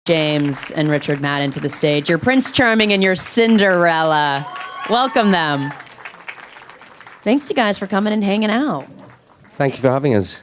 James and Richard Madden to the stage. You're Prince Charming and you're Cinderella. Welcome them. Thanks, you guys, for coming and hanging out. Thank you for having us.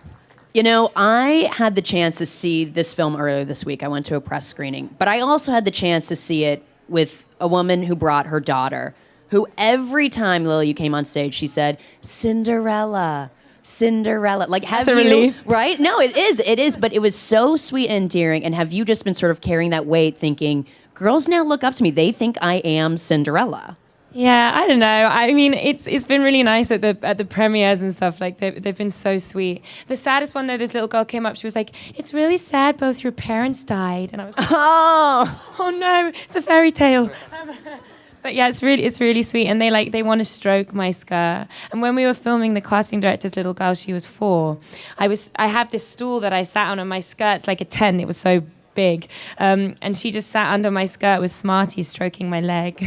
You know, I had the chance to see this film earlier this week. I went to a press screening. But I also had the chance to see it with a woman who brought her daughter, who every time, Lily, you came on stage, she said, Cinderella. Cinderella. Like, have That's a you, relief. right? No, it is, but it was so sweet and endearing. And have you just been sort of carrying that weight thinking, girls now look up to me, they think I am Cinderella? Yeah, I don't know. I mean, it's been really nice at the premieres and stuff. Like they've been so sweet. The saddest one though, this little girl came up. She was like, "It's really sad. Both your parents died." And I was like, "Oh no, it's a fairy tale." But yeah, it's really sweet. And they want to stroke my skirt. And when we were filming the casting director's little girl, she was 4. I have this stool that I sat on, and my skirt's like a tent. It was so big, and she just sat under my skirt with Smarties stroking my leg.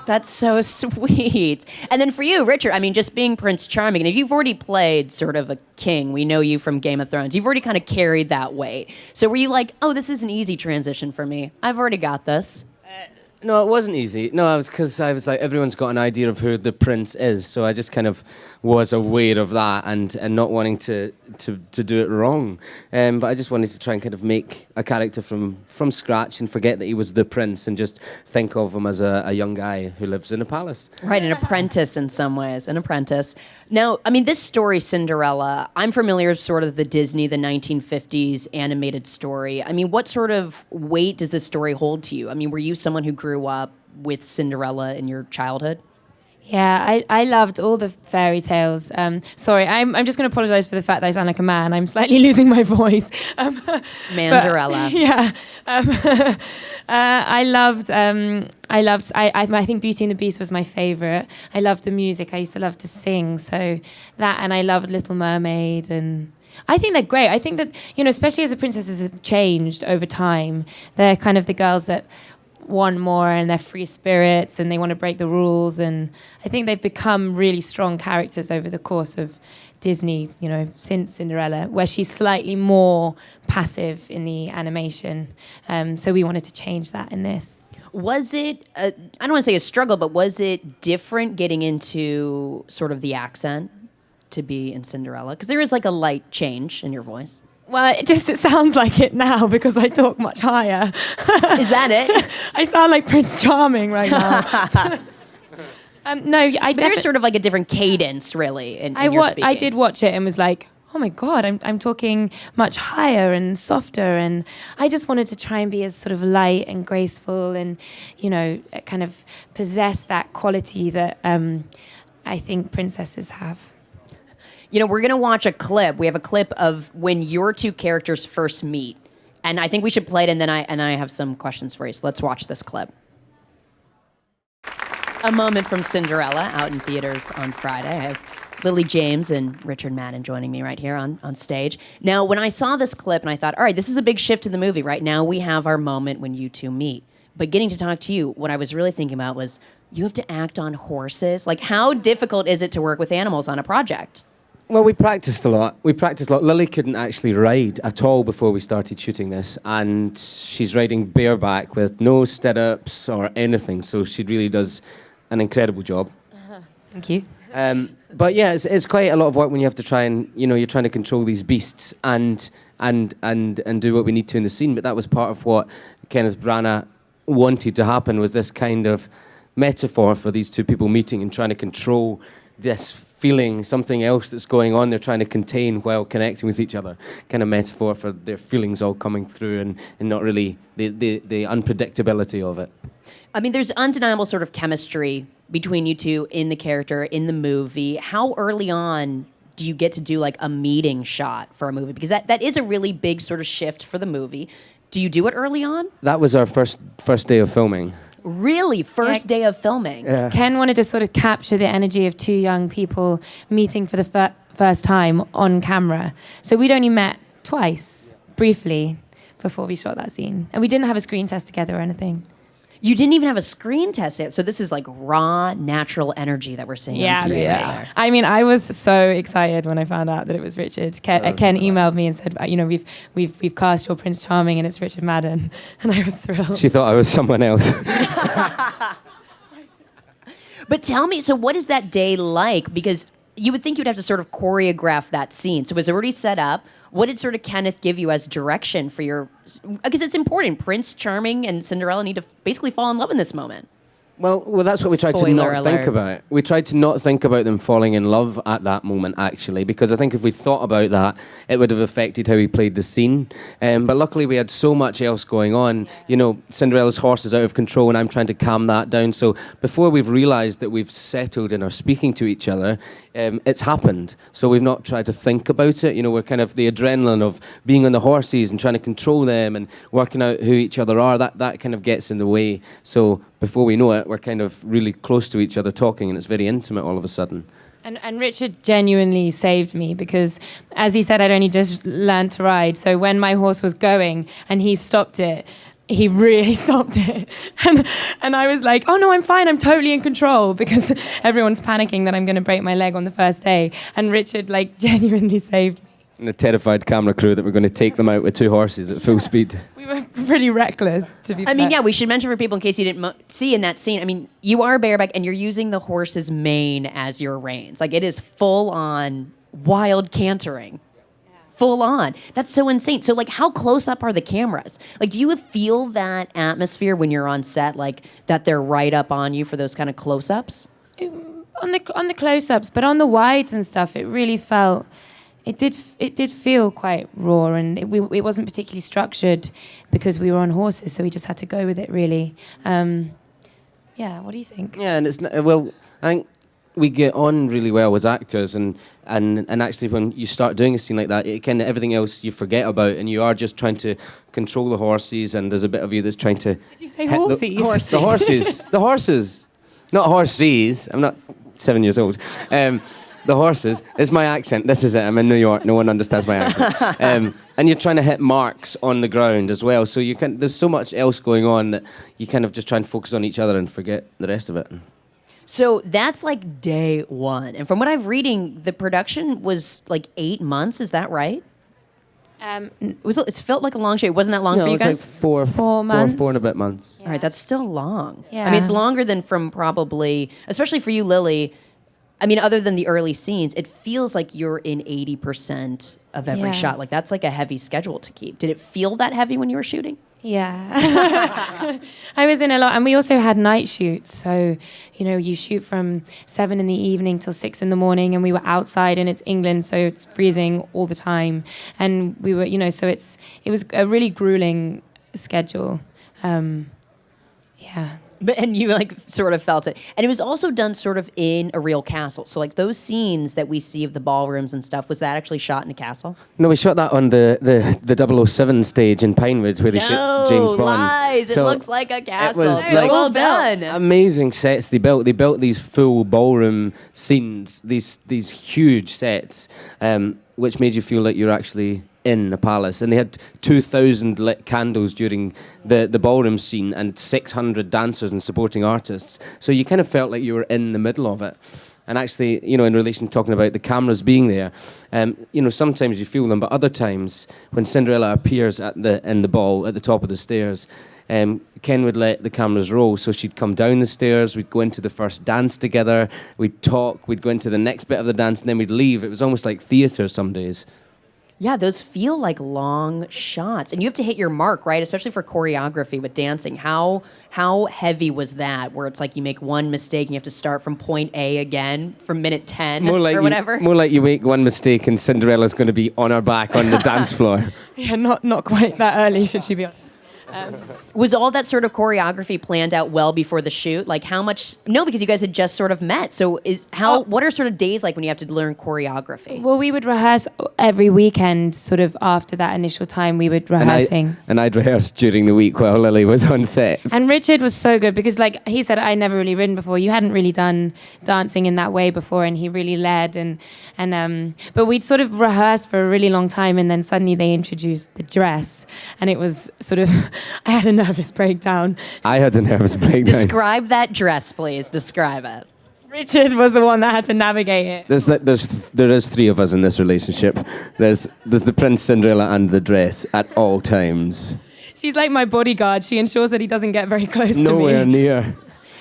That's so sweet. And then for you, Richard, I mean, just being Prince Charming, and if you've already played sort of a king, we know you from Game of Thrones, you've already kind of carried that weight. So were you like, oh, this is an easy transition for me. I've already got this. No, it wasn't easy. No, I was like, everyone's got an idea of who the prince is, so I just kind of was aware of that and not wanting to do it wrong. But I just wanted to try and kind of make a character from scratch and forget that he was the prince and just think of him as a young guy who lives in a palace. Right, an apprentice in some ways, an apprentice. Now, I mean, this story, Cinderella, I'm familiar with sort of the Disney, the 1950s animated story. I mean, what sort of weight does this story hold to you? I mean, were you someone who grew up with Cinderella in your childhood? Yeah, I loved all the fairy tales. Sorry, I'm just going to apologise for the fact that I sound like a man. I'm slightly losing my voice. Manderella. Yeah. I think Beauty and the Beast was my favourite. I loved the music. I used to love to sing. So that, and I loved Little Mermaid, and I think they're great. I think that, especially as the princesses have changed over time, they're kind of the girls that want more, and they're free spirits, and they want to break the rules, and I think they've become really strong characters over the course of Disney, since Cinderella, where she's slightly more passive in the animation. So we wanted to change that in this. Was it, I don't want to say a struggle, but was it different getting into sort of the accent to be in Cinderella? Because there is like a light change in your voice. Well, it sounds like it now because I talk much higher. Is that it? I sound like Prince Charming right now. No, there's sort of like a different cadence, really, in your speaking. I did watch it and was like, oh my God, I'm talking much higher and softer, and I just wanted to try and be as sort of light and graceful and, kind of possess that quality that I think princesses have. We're going to watch a clip. We have a clip of when your two characters first meet. And I think we should play it, and then I have some questions for you. So let's watch this clip. A moment from Cinderella, out in theaters on Friday. I have Lily James and Richard Madden joining me right here on stage. Now, when I saw this clip, and I thought, all right, this is a big shift in the movie. Right now we have our moment when you two meet. But getting to talk to you, what I was really thinking about was you have to act on horses. Like, how difficult is it to work with animals on a project? Well, we practiced a lot. Lily couldn't actually ride at all before we started shooting this, and she's riding bareback with no stirrups or anything, so she really does an incredible job. Thank you. But yeah, it's quite a lot of work when you have to try and, you're trying to control these beasts and do what we need to in the scene. But that was part of what Kenneth Branagh wanted to happen, was this kind of metaphor for these two people meeting and trying to control this feeling, something else that's going on they're trying to contain while connecting with each other. Kind of metaphor for their feelings all coming through and not really the unpredictability of it. I mean, there's undeniable sort of chemistry between you two in the character, in the movie. How early on do you get to do like a meeting shot for a movie? Because that is a really big sort of shift for the movie. Do you do it early on? That was our first day of filming. Really? First day of filming? Yeah. Ken wanted to sort of capture the energy of two young people meeting for the first time on camera. So we'd only met twice, briefly, before we shot that scene. And we didn't have a screen test together or anything. You didn't even have a screen test yet. So this is like raw, natural energy that we're seeing on screen. Yeah. I mean, I was so excited when I found out that it was Richard. Ken emailed me and said, we've cast your Prince Charming and it's Richard Madden, and I was thrilled. She thought I was someone else. But tell me, so what is that day like? Because you would think you'd have to sort of choreograph that scene. So it was already set up. What did sort of Kenneth give you as direction for your... Because it's important. Prince Charming and Cinderella need to basically fall in love in this moment. Well, that's what we tried to Spoiler not alert. think about. We tried to not think about them falling in love at that moment, actually, because I think if we thought about that, it would have affected how we played the scene. But luckily, we had so much else going on. You know, Cinderella's horse is out of control, and I'm trying to calm that down. So before we've realised that we've settled and are speaking to each other, it's happened. So we've not tried to think about it. You know, we're kind of the adrenaline of being on the horses and trying to control them and working out who each other are. That kind of gets in the way. So before we know it, we're kind of really close to each other talking, and it's very intimate all of a sudden. And Richard genuinely saved me because, as he said, I'd only just learned to ride. So when my horse was going and he stopped it, he really stopped it. And I was like, oh no, I'm fine. I'm totally in control, because everyone's panicking that I'm going to break my leg on the first day. And Richard genuinely saved me. And the terrified camera crew that were going to take them out with two horses at full speed. We were pretty reckless, to be fair. I mean, yeah, we should mention for people in case you didn't see in that scene. I mean, you are bareback and you're using the horse's mane as your reins. Like, it is full on wild cantering. Full on. That's so insane. So, how close up are the cameras? Do you feel that atmosphere when you're on set, that they're right up on you for those kind of close-ups? On the close-ups, but on the wides and stuff, it really felt... It did feel quite raw, and it wasn't particularly structured because we were on horses, so we just had to go with it, really. Yeah, what do you think? Yeah, and I think we get on really well as actors, and actually when you start doing a scene like that, it kind of everything else you forget about, and you are just trying to control the horses, and there's a bit of you that's trying to... Did you say horses? The horses. The horses. Not horses. I'm not 7 years old. The horses. It's my accent. This is it. I'm in New York. No one understands my accent. And you're trying to hit marks on the ground as well. So there's so much else going on that you kind of just try and focus on each other and forget the rest of it. So that's day one. And from what I'm reading, the production was 8 months. Is that right? It felt like a long show. It wasn't that long for you guys? It was 4 months. 4 and a bit months. All right, that's still long. Yeah. I mean, it's longer than from probably, especially for you, Lily. I mean, other than the early scenes, it feels like you're in 80% of every shot. That's a heavy schedule to keep. Did it feel that heavy when you were shooting? Yeah. I was in a lot. And we also had night shoots. So, you shoot from 7 in the evening till 6 in the morning. And we were outside, and it's England, so it's freezing all the time. And we were, so it was a really grueling schedule. Yeah. And you sort of felt it. And it was also done sort of in a real castle. So those scenes that we see of the ballrooms and stuff, was that actually shot in a castle? No, we shot that on the 007 stage in Pinewood where they shot James Bond. Lies! So it looks like a castle. It was well done. Amazing sets they built. They built these full ballroom scenes, these huge sets, which made you feel like you're actually in a palace. And they had 2,000 lit candles during the ballroom scene and 600 dancers and supporting artists. So you kind of felt like you were in the middle of it. And actually, in relation to talking about the cameras being there, sometimes you feel them, but other times when Cinderella appears in the ball at the top of the stairs, Ken would let the cameras roll. So she'd come down the stairs, we'd go into the first dance together, we'd talk, we'd go into the next bit of the dance, and then we'd leave. It was almost like theatre some days. Yeah, those feel like long shots. And you have to hit your mark, right? Especially for choreography with dancing. How heavy was that, where it's you make one mistake and you have to start from point A again from minute 10 or whatever? More like you make one mistake and Cinderella's going to be on her back on the dance floor. Yeah, not quite that early, should she be on? Was all that sort of choreography planned out well before the shoot? How much? No, because you guys had just sort of met. So what are sort of days like when you have to learn choreography? Well, we would rehearse every weekend, sort of after that initial time we would rehearsing. And I'd rehearse during the week while Lily was on set. And Richard was so good because he said, I'd never really ridden before. You hadn't really done dancing in that way before, and he really led. But we'd sort of rehearsed for a really long time, and then suddenly they introduced the dress, and it was sort of I had a nervous breakdown. I had a nervous breakdown. Describe that dress, please. Describe it. Richard was the one that had to navigate it. There is three of us in this relationship. There's the Prince, Cinderella, and the dress at all times. She's like my bodyguard. She ensures that he doesn't get very close to me. Nowhere near.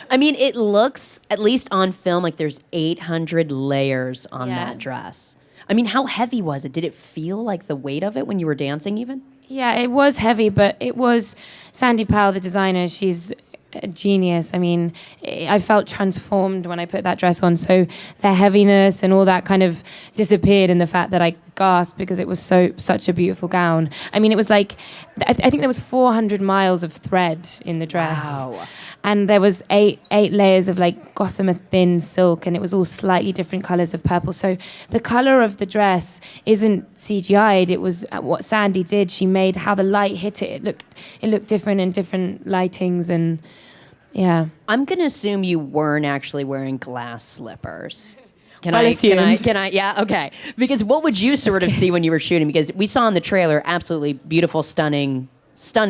I mean, it looks, at least on film, like there's 800 layers on that dress. I mean, how heavy was it? Did it feel like the weight of it when you were dancing even? Yeah, it was heavy, but it was Sandy Powell, the designer. She's a genius. I mean, I felt transformed when I put that dress on. So the heaviness and all that kind of disappeared in the fact that I gasped because it was such a beautiful gown. I mean, it was like, I think there was 400 miles of thread in the dress. Wow. And there was eight layers of like gossamer thin silk, and it was all slightly different colors of purple. So the color of the dress isn't CGI'd. It was what Sandy did. She made how the light hit it. It looked different in different lightings, and yeah. I'm gonna assume you weren't actually wearing glass slippers. Can Well I? assumed. Yeah, okay. Because what would you sort of see when you were shooting? Because we saw in the trailer, absolutely beautiful, stunning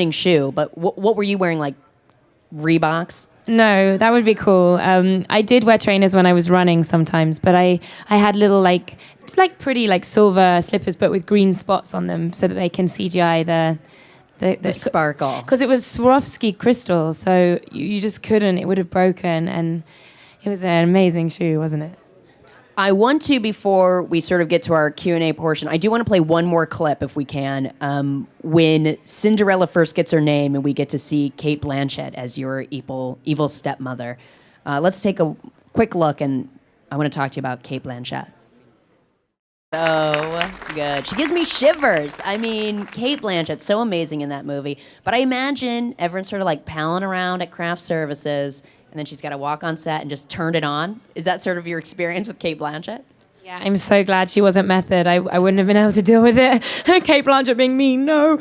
shoe. But what were you wearing? Like Reeboks? No, that would be cool. I did wear trainers when I was running sometimes, but I had little like pretty like silver slippers, but with green spots on them, so that they can CGI the sparkle. Because it was Swarovski crystal, so you just couldn't. It would have broken, and it was an amazing shoe, wasn't it? I want to, before we sort of get to our Q&A portion, I do want to play one more clip if we can. When Cinderella first gets her name and we get to see Cate Blanchett as your evil stepmother. Let's take a quick look, and I want to talk to you about Cate Blanchett. So good. She gives me shivers. I mean, Cate Blanchett's so amazing in that movie. But I imagine everyone's sort of like palling around at craft services, and then she's got to walk on set and just turn it on. Is that sort of your experience with Cate Blanchett? Yeah, I'm so glad she wasn't Method. I wouldn't have been able to deal with it. Cate Blanchett being mean, no.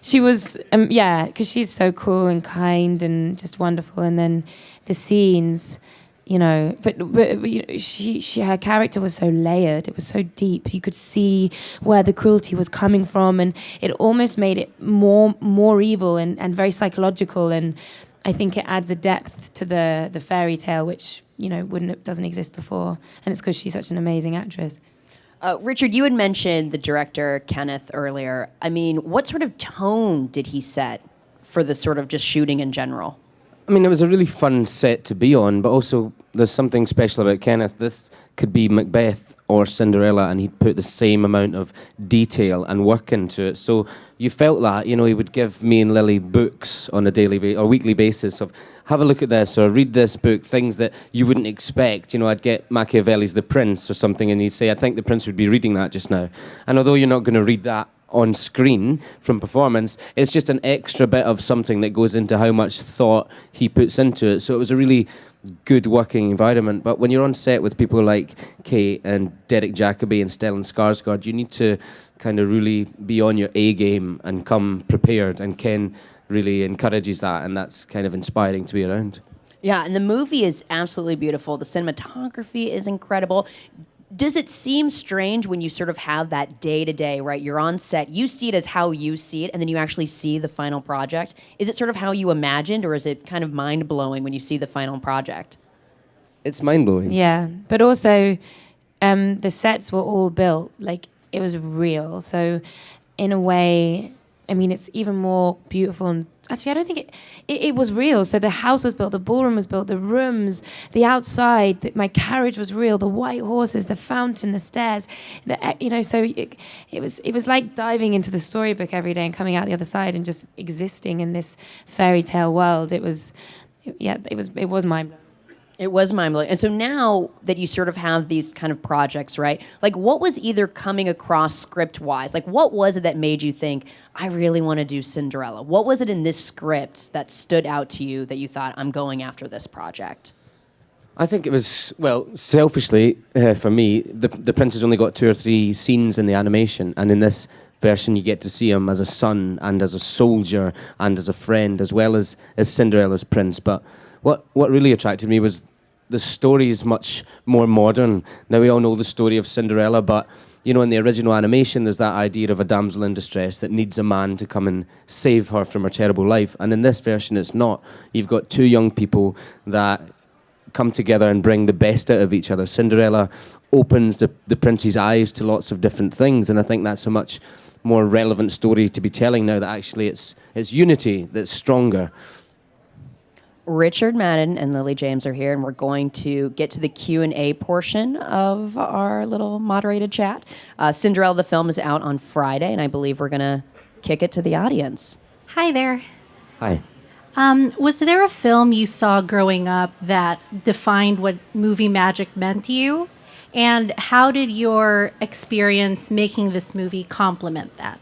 She was, because she's so cool and kind and just wonderful. And then the scenes, you know, but you know, her character was so layered. It was so deep. You could see where the cruelty was coming from, and it almost made it more evil and very psychological. And I think it adds a depth to the fairy tale, which, you know, doesn't exist before. And it's because she's such an amazing actress. Richard, you had mentioned the director, Kenneth, earlier. I mean, what sort of tone did he set for the sort of just shooting in general? I mean, it was a really fun set to be on, but also there's something special about Kenneth. This could be Macbeth or Cinderella, and he'd put the same amount of detail and work into it. So you felt that, you know, he would give me and Lily books on a daily or weekly basis of, have a look at this or read this book, things that you wouldn't expect. You know, I'd get Machiavelli's The Prince or something, and he'd say, I think the Prince would be reading that just now. And although you're not going to read that on screen from performance, it's just an extra bit of something that goes into how much thought he puts into it. So it was a really good working environment. But when you're on set with people like Kate and Derek Jacobi and Stellan Skarsgård, you need to kind of really be on your A game and come prepared, and Ken really encourages that, and that's kind of inspiring to be around. Yeah, and the movie is absolutely beautiful. The cinematography is incredible. Does it seem strange when you sort of have that day-to-day, right? You're on set, you see it as how you see it, and then you actually see the final project. Is it sort of how you imagined, or is it kind of mind-blowing when you see the final project? It's mind-blowing. Yeah, but also the sets were all built, like it was real. So in a way, I mean, it's even more beautiful. And actually, I don't think it was real. So the house was built, the ballroom was built, the rooms, the outside, my carriage was real, the white horses, the fountain, the stairs, you know. So it was like diving into the storybook every day and coming out the other side and just existing in this fairy tale world. It was mind-blowing. It was mind-blowing. And so now that you sort of have these kind of projects, right? Like, what was either coming across script-wise? Like, what was it that made you think, I really want to do Cinderella? What was it in this script that stood out to you that you thought, I'm going after this project? I think it was, well, selfishly, for me, the Prince has only got 2 or 3 scenes in the animation, and in this version you get to see him as a son and as a soldier and as a friend, as well as Cinderella's prince. But what really attracted me was the story is much more modern. Now, we all know the story of Cinderella, but you know, in the original animation, there's that idea of a damsel in distress that needs a man to come and save her from her terrible life. And in this version, it's not. You've got two young people that come together and bring the best out of each other. Cinderella opens the prince's eyes to lots of different things, and I think that's a much more relevant story to be telling now that actually it's unity that's stronger. Richard Madden and Lily James are here, and we're going to get to the Q&A portion of our little moderated chat. Cinderella, the film, is out on Friday, and I believe we're going to kick it to the audience. Hi there. Hi. Was there a film you saw growing up that defined what movie magic meant to you? And how did your experience making this movie complement that?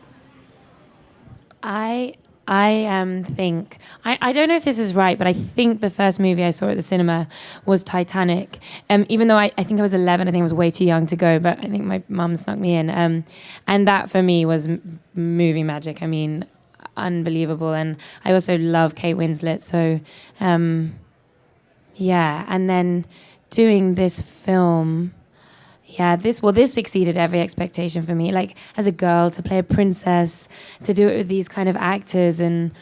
I think I don't know if this is right, but I think the first movie I saw at the cinema was Titanic. Even though I think I was 11, I think I was way too young to go, but I think my mum snuck me in. And that for me was movie magic. I mean, unbelievable. And I also love Kate Winslet. So, yeah. And then doing this film. Yeah, this exceeded every expectation for me. Like, as a girl, to play a princess, to do it with these kind of actors, and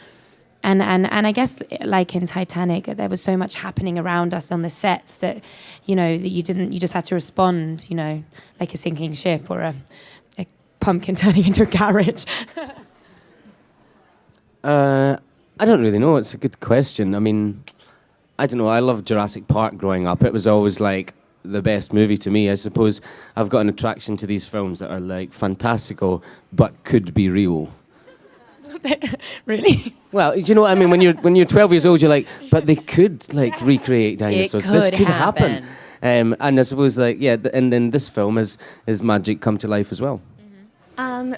I guess, like in Titanic, there was so much happening around us on the sets that, you know, that you just had to respond, you know, like a sinking ship or a pumpkin turning into a carriage. I don't really know. It's a good question. I mean, I don't know. I loved Jurassic Park growing up. It was always like the best movie to me. I suppose I've got an attraction to these films that are like fantastical but could be real. Really? Well, you know what I mean? When you're 12 years old, you're like, but they could like recreate dinosaurs. This could happen. And I suppose like and then this film is magic come to life as well.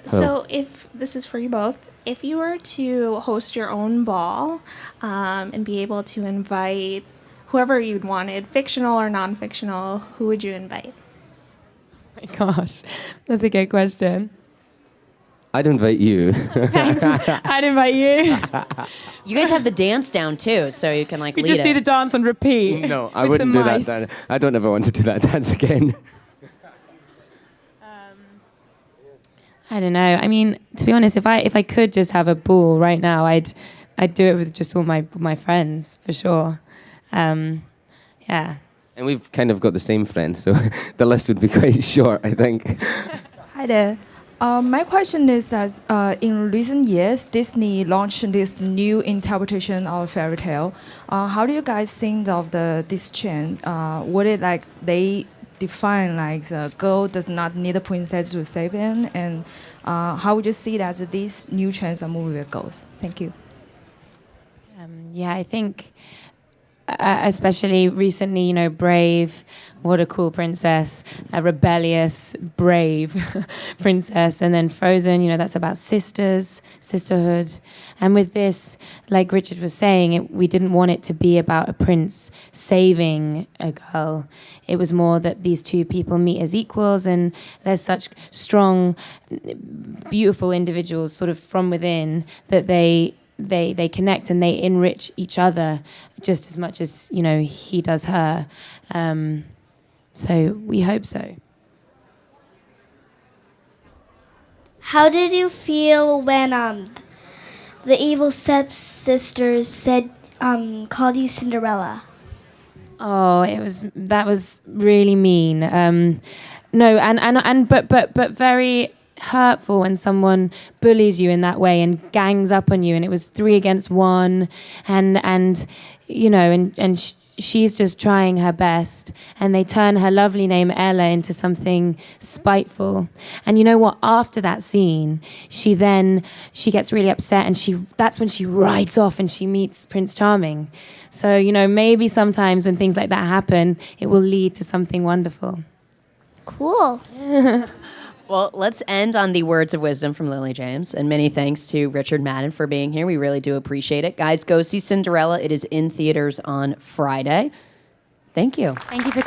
So if this is for you both, if you were to host your own ball and be able to invite whoever you'd wanted, fictional or non-fictional, who would you invite? Oh my gosh, that's a good question. I'd invite you. Thanks. I'd invite you. You guys have the dance down too, so you can like We lead just it. do the dance on repeat. No, I wouldn't do that dance. I don't ever want to do that dance again. I don't know. I mean, to be honest, if I could just have a ball right now, I'd do it with just all my friends for sure. Yeah. And we've kind of got the same friends, so the list would be quite short, I think. Hi there. My question is as in recent years, Disney launched this new interpretation of fairy tale. How do you guys think of this trend? Would it like they define like the girl does not need a princess to save him? And how would you see that these new trends are moving with girls? Thank you. Yeah, I think especially recently, you know, Brave, what a cool princess, a rebellious, brave princess. And then Frozen, you know, that's about sisterhood. And with this, like Richard was saying, we didn't want it to be about a prince saving a girl. It was more that these two people meet as equals, and there's such strong, beautiful individuals sort of from within that they connect and they enrich each other just as much as, you know, he does her. So we hope so. How did you feel when the evil stepsisters said called you Cinderella? Oh, that was really mean. But very hurtful when someone bullies you in that way and gangs up on you, and it was 3 against 1, and you know, and she's just trying her best, and they turn her lovely name Ella into something spiteful. And you know what, after that scene she gets really upset, and that's when she rides off and she meets Prince Charming. So, you know, maybe sometimes when things like that happen, it will lead to something wonderful. Cool. Well, let's end on the words of wisdom from Lily James, and many thanks to Richard Madden for being here. We really do appreciate it. Guys, go see Cinderella. It is in theaters on Friday. Thank you. Thank you for coming.